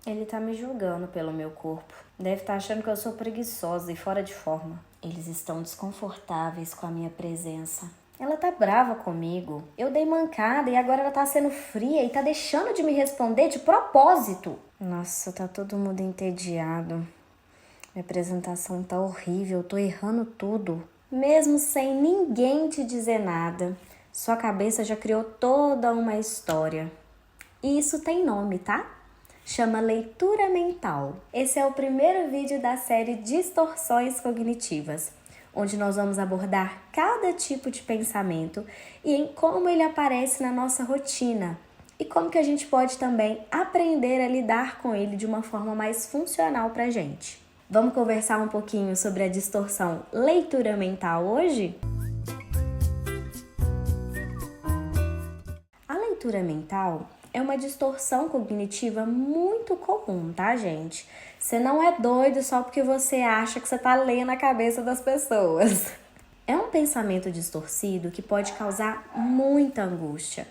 Ele tá me julgando pelo meu corpo. Deve estar achando que eu sou preguiçosa e fora de forma. Eles estão desconfortáveis com a minha presença. Ela tá brava comigo. Eu dei mancada e agora ela tá sendo fria e tá deixando de me responder de propósito. Nossa, tá todo mundo entediado. Minha apresentação tá horrível, eu tô errando tudo. Mesmo sem ninguém te dizer nada, sua cabeça já criou toda uma história. E isso tem nome, tá? Chama leitura mental. Esse é o primeiro vídeo da série Distorções Cognitivas, onde nós vamos abordar cada tipo de pensamento e em como ele aparece na nossa rotina e como que a gente pode também aprender a lidar com ele de uma forma mais funcional pra gente. Vamos conversar um pouquinho sobre a distorção leitura mental hoje? A leitura mental é uma distorção cognitiva muito comum, tá, gente? Você não é doido só porque você acha que você tá lendo a cabeça das pessoas. É um pensamento distorcido que pode causar muita angústia,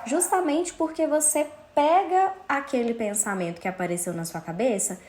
justamente porque você pega aquele pensamento que apareceu na sua cabeça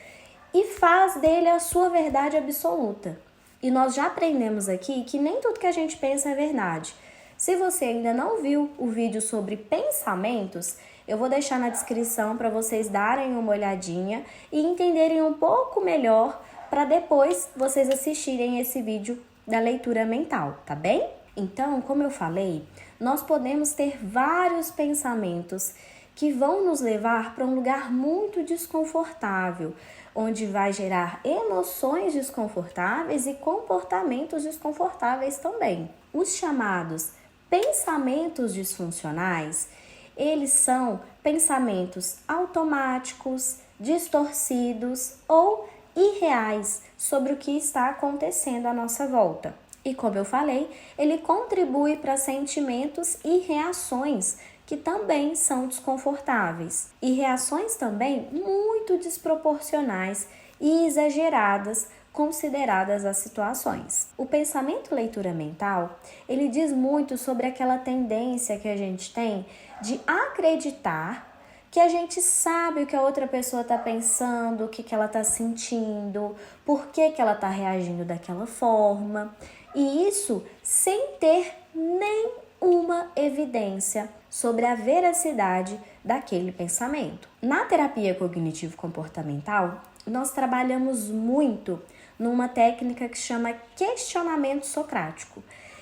e faz dele a sua verdade absoluta. E nós já aprendemos aqui que nem tudo que a gente pensa é verdade. Se você ainda não viu o vídeo sobre pensamentos, eu vou deixar na descrição para vocês darem uma olhadinha e entenderem um pouco melhor para depois vocês assistirem esse vídeo da leitura mental, tá bem? Então, como eu falei, nós podemos ter vários pensamentos que vão nos levar para um lugar muito desconfortável, onde vai gerar emoções desconfortáveis e comportamentos desconfortáveis também. Os chamados pensamentos disfuncionais, eles são pensamentos automáticos, distorcidos ou irreais sobre o que está acontecendo à nossa volta. E como eu falei, ele contribui para sentimentos e reações que também são desconfortáveis. E reações também muito desproporcionais e exageradas consideradas as situações. O pensamento leitura mental, ele diz muito sobre aquela tendência que a gente tem de acreditar que a gente sabe o que a outra pessoa está pensando, o que ela está sentindo, por que ela está reagindo daquela forma. E isso sem ter nenhuma evidência sobre a veracidade daquele pensamento. Na terapia cognitivo-comportamental, nós trabalhamos muito numa técnica que chama questionamento socrático.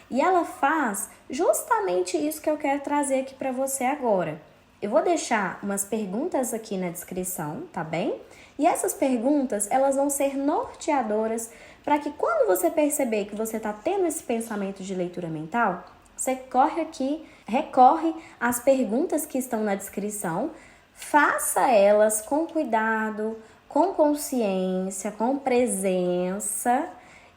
E ela faz justamente isso que eu quero trazer aqui para você agora. Eu vou deixar umas perguntas aqui na descrição, tá bem? E essas perguntas, elas vão ser norteadoras para que quando você perceber que você está tendo esse pensamento de leitura mental, você corre aqui, recorre às perguntas que estão na descrição, faça elas com cuidado, com consciência, com presença,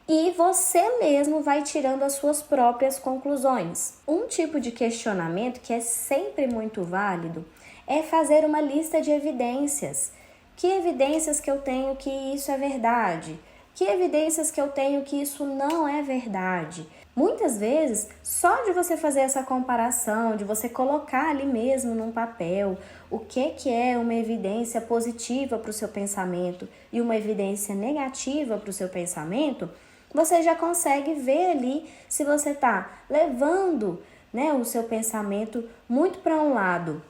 e você mesmo vai tirando as suas próprias conclusões. Um tipo de questionamento que é sempre muito válido é fazer uma lista de evidências. Que evidências que eu tenho que isso é verdade? Que evidências que eu tenho que isso não é verdade? Muitas vezes, só de você fazer essa comparação, de você colocar ali mesmo num papel o que é uma evidência positiva para o seu pensamento e uma evidência negativa para o seu pensamento, você já consegue ver ali se você está levando, o seu pensamento muito para um lado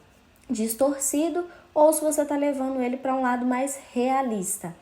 distorcido ou se você está levando ele para um lado mais realista.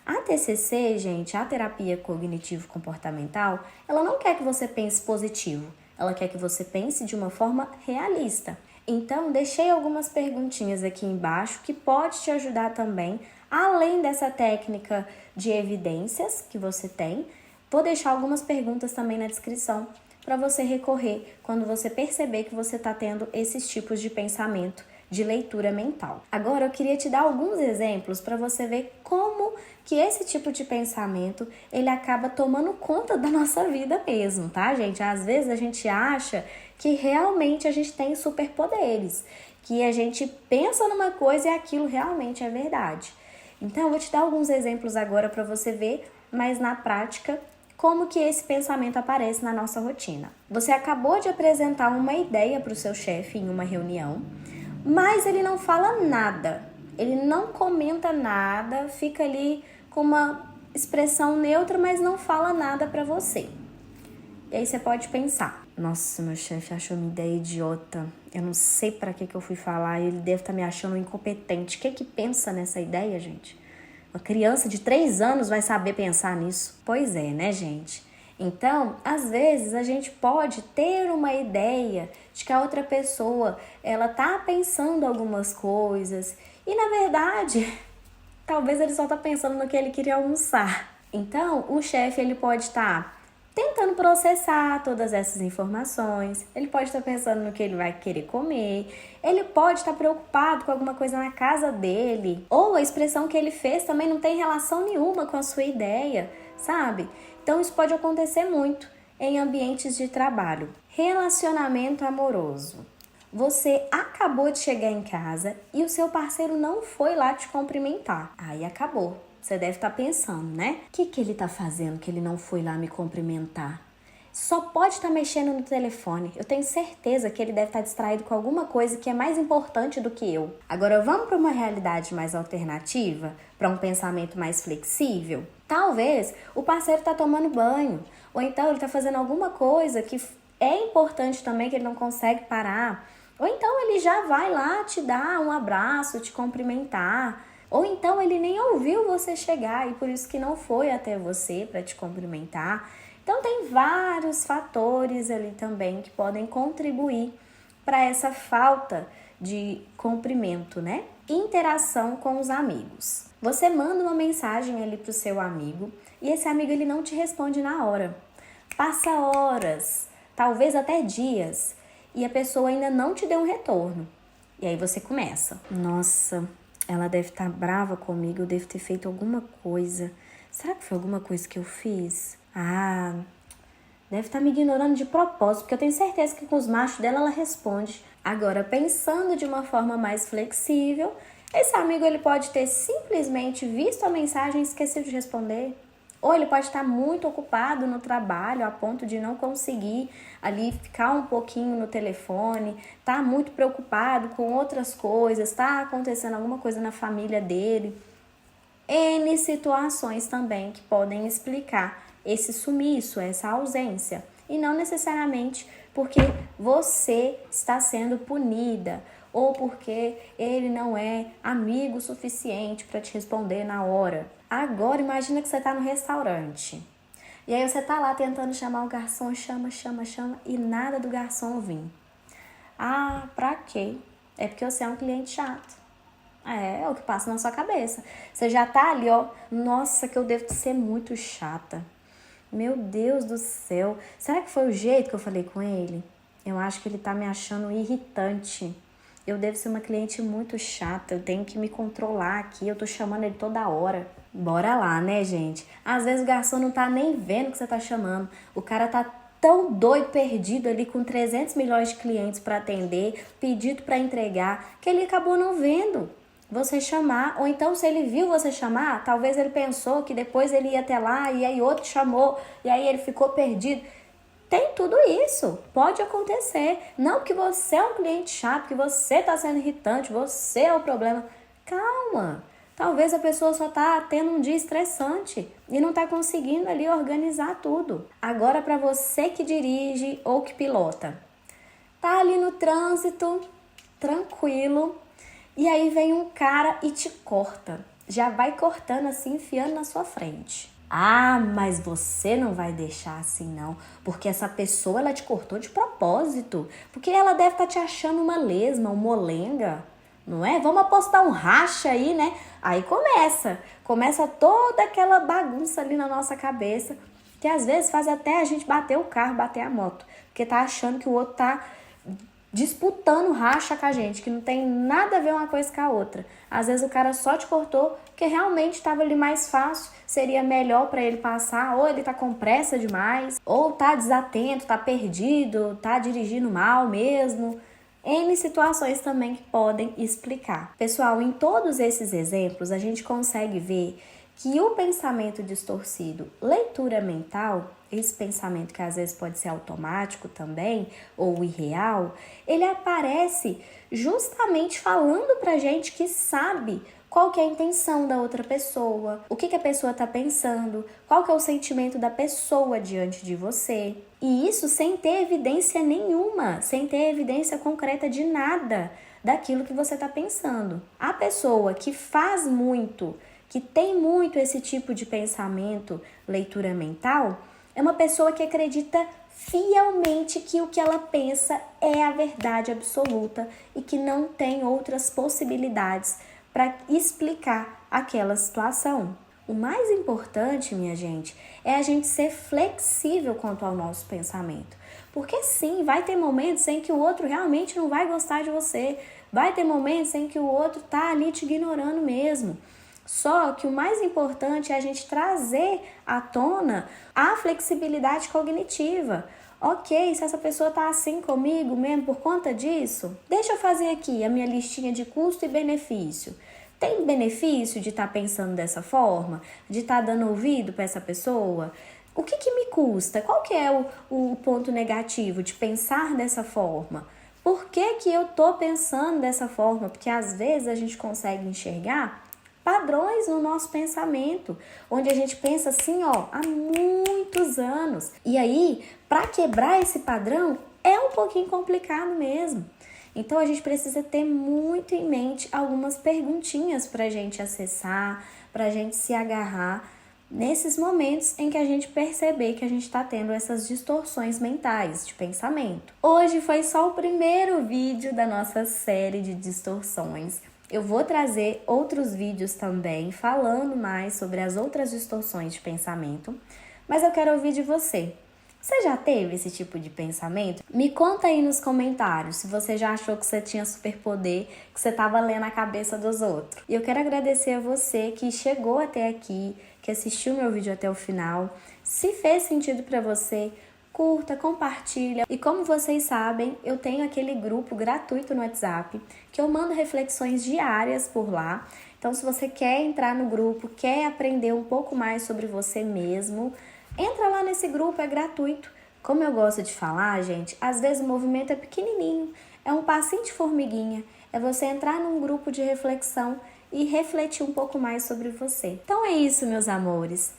A TCC, gente, a terapia cognitivo-comportamental, ela não quer que você pense positivo, ela quer que você pense de uma forma realista. Então, deixei algumas perguntinhas aqui embaixo que pode te ajudar também, além dessa técnica de evidências que você tem. Vou deixar algumas perguntas também na descrição para você recorrer quando você perceber que você está tendo esses tipos de pensamento de leitura mental. Agora eu queria te dar alguns exemplos para você ver como que esse tipo de pensamento ele acaba tomando conta da nossa vida mesmo, tá, gente? Às vezes a gente acha que realmente a gente tem superpoderes, que a gente pensa numa coisa e aquilo realmente é verdade. Então eu vou te dar alguns exemplos agora para você ver, mas na prática, como que esse pensamento aparece na nossa rotina. Você acabou de apresentar uma ideia para o seu chefe em uma reunião, mas ele não fala nada. Ele não comenta nada, fica ali com uma expressão neutra, mas não fala nada pra você. E aí você pode pensar: nossa, meu chefe achou minha ideia idiota. Eu não sei pra que eu fui falar, ele deve estar me achando incompetente. Quem que pensa nessa ideia, gente? Uma criança de 3 anos vai saber pensar nisso? Pois é, né, gente? Então, às vezes, a gente pode ter uma ideia de que a outra pessoa, ela tá pensando algumas coisas e, na verdade, talvez ele só tá pensando no que ele queria almoçar. Então, o chefe, ele pode estar tentando processar todas essas informações, ele pode estar pensando no que ele vai querer comer, ele pode estar preocupado com alguma coisa na casa dele, ou a expressão que ele fez também não tem relação nenhuma com a sua ideia, sabe? Então isso pode acontecer muito em ambientes de trabalho. Relacionamento amoroso. Você acabou de chegar em casa e o seu parceiro não foi lá te cumprimentar. Aí acabou. Você deve estar pensando, né? O que ele tá fazendo que ele não foi lá me cumprimentar? Só pode estar mexendo no telefone. Eu tenho certeza que ele deve estar distraído com alguma coisa que é mais importante do que eu. Agora vamos para uma realidade mais alternativa? Para um pensamento mais flexível? Talvez o parceiro está tomando banho. Ou então ele está fazendo alguma coisa que é importante também, que ele não consegue parar. Ou então ele já vai lá te dar um abraço, te cumprimentar. Ou então ele nem ouviu você chegar e por isso que não foi até você para te cumprimentar. Então tem vários fatores ali também que podem contribuir para essa falta de cumprimento, né? Interação com os amigos. Você manda uma mensagem ali pro seu amigo e esse amigo ele não te responde na hora. Passa horas, talvez até dias, e a pessoa ainda não te deu um retorno. E aí você começa: nossa, ela deve estar brava comigo, eu devo ter feito alguma coisa. Será que foi alguma coisa que eu fiz? Ah, deve estar me ignorando de propósito, porque eu tenho certeza que com os machos dela ela responde. Agora, pensando de uma forma mais flexível, esse amigo ele pode ter simplesmente visto a mensagem e esquecido de responder. Ou ele pode estar muito ocupado no trabalho a ponto de não conseguir ali ficar um pouquinho no telefone, tá muito preocupado com outras coisas, tá acontecendo alguma coisa na família dele. N situações também que podem explicar esse sumiço, essa ausência. E não necessariamente porque você está sendo punida ou porque ele não é amigo o suficiente para te responder na hora. Agora imagina que você está no restaurante. E aí você está lá tentando chamar o garçom, chama e nada do garçom vir. Ah, pra quê? É porque você é um cliente chato. É o que passa na sua cabeça. Você já tá ali, ó. Nossa, que eu devo ser muito chata. Meu Deus do céu. Será que foi o jeito que eu falei com ele? Eu acho que ele tá me achando irritante. Eu devo ser uma cliente muito chata. Eu tenho que me controlar aqui. Eu tô chamando ele toda hora. Bora lá, né, gente? Às vezes o garçom não tá nem vendo que você tá chamando. O cara tá tão doido, perdido ali com 300 milhões de clientes para atender, pedido para entregar, que ele acabou não vendo você chamar. Ou então, se ele viu você chamar, talvez ele pensou que depois ele ia até lá e aí outro chamou e aí ele ficou perdido. Tem tudo isso, pode acontecer. Não que você é um cliente chato, que você está sendo irritante, você é o problema. Calma, talvez a pessoa só está tendo um dia estressante e não está conseguindo ali organizar tudo. Agora, para você que dirige ou que pilota, tá ali no trânsito, tranquilo, e aí vem um cara e te corta. Já vai cortando assim, enfiando na sua frente. Ah, mas você não vai deixar assim não, porque essa pessoa ela te cortou de propósito, porque ela deve estar te achando uma lesma, um molenga, não é? Vamos apostar um racha aí, né? Aí começa toda aquela bagunça ali na nossa cabeça, que às vezes faz até a gente bater o carro, bater a moto, porque tá achando que o outro tá disputando racha com a gente, que não tem nada a ver uma coisa com a outra. Às vezes o cara só te cortou porque realmente estava ali mais fácil, seria melhor para ele passar, ou ele tá com pressa demais, ou tá desatento, tá perdido, tá dirigindo mal mesmo. N situações também que podem explicar. Pessoal, em todos esses exemplos a gente consegue ver que o pensamento distorcido, leitura mental, esse pensamento que às vezes pode ser automático também, ou irreal, ele aparece justamente falando pra gente que sabe qual que é a intenção da outra pessoa, o que a pessoa está pensando, qual que é o sentimento da pessoa diante de você. E isso sem ter evidência nenhuma, sem ter evidência concreta de nada daquilo que você está pensando. A pessoa que faz muito, que tem muito esse tipo de pensamento, leitura mental, é uma pessoa que acredita fielmente que o que ela pensa é a verdade absoluta e que não tem outras possibilidades para explicar aquela situação. O mais importante, minha gente, é a gente ser flexível quanto ao nosso pensamento. Porque sim, vai ter momentos em que o outro realmente não vai gostar de você. Vai ter momentos em que o outro tá ali te ignorando mesmo. Só que o mais importante é a gente trazer à tona a flexibilidade cognitiva. Ok, se essa pessoa tá assim comigo mesmo por conta disso, deixa eu fazer aqui a minha listinha de custo e benefício. Tem benefício de estar pensando dessa forma? De estar dando ouvido para essa pessoa? O que me custa? Qual que é o ponto negativo de pensar dessa forma? Por que eu tô pensando dessa forma? Porque às vezes a gente consegue enxergar padrões no nosso pensamento, onde a gente pensa assim, ó, há muitos anos. E aí, para quebrar esse padrão, é um pouquinho complicado mesmo. Então, a gente precisa ter muito em mente algumas perguntinhas para a gente acessar, para a gente se agarrar nesses momentos em que a gente perceber que a gente está tendo essas distorções mentais de pensamento. Hoje foi só o primeiro vídeo da nossa série de distorções. Eu vou trazer outros vídeos também falando mais sobre as outras distorções de pensamento, mas eu quero ouvir de você. Você já teve esse tipo de pensamento? Me conta aí nos comentários se você já achou que você tinha superpoder, que você estava lendo a cabeça dos outros. E eu quero agradecer a você que chegou até aqui, que assistiu meu vídeo até o final. Se fez sentido para você, curta, compartilha. E como vocês sabem, eu tenho aquele grupo gratuito no WhatsApp, que eu mando reflexões diárias por lá. Então, se você quer entrar no grupo, quer aprender um pouco mais sobre você mesmo, entra lá nesse grupo, é gratuito. Como eu gosto de falar, gente, às vezes o movimento é pequenininho, é um passinho de formiguinha. É você entrar num grupo de reflexão e refletir um pouco mais sobre você. Então é isso, meus amores.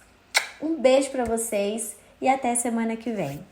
Um beijo pra vocês e até semana que vem.